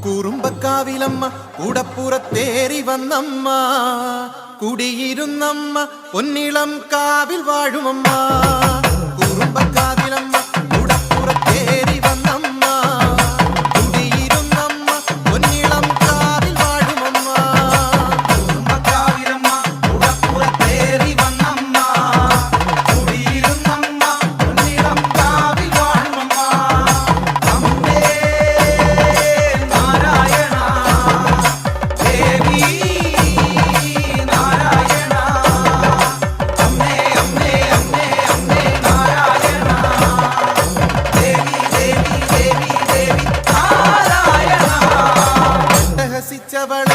കുറുമ്പക്കാവിലമ്മ കൂടപ്പുറത്തേറി വന്നമ്മ കുടിയിരുന്നമ്മ പൊന്നിളം കാവിൽ വാഴുമമ്മ. കുറുമ്പക്കാവിലമ്മ കൂടപ്പുറത്തേറി വന്നമ്മ കുടിയിരുന്നമ്മ പൊന്നിളം കാവിൽ വാഴുമമ്മ. കുറുമ്പക്കാവിലമ്മ കൂടപ്പുറത്തേറി വന്നമ്മ കുടിയിരുന്നമ്മ പൊന്നിളം കാവിൽ വാഴുമമ്മ. അമ്മേ നാരായണ ദേവി നാരായണ അമ്മേ അമ്മേ അമ്മേ അമ്മേ നാരായണ ദേവി ദേവി ദേവി ദേവി നാരായണ. അട്ടഹസിച്ചവൾ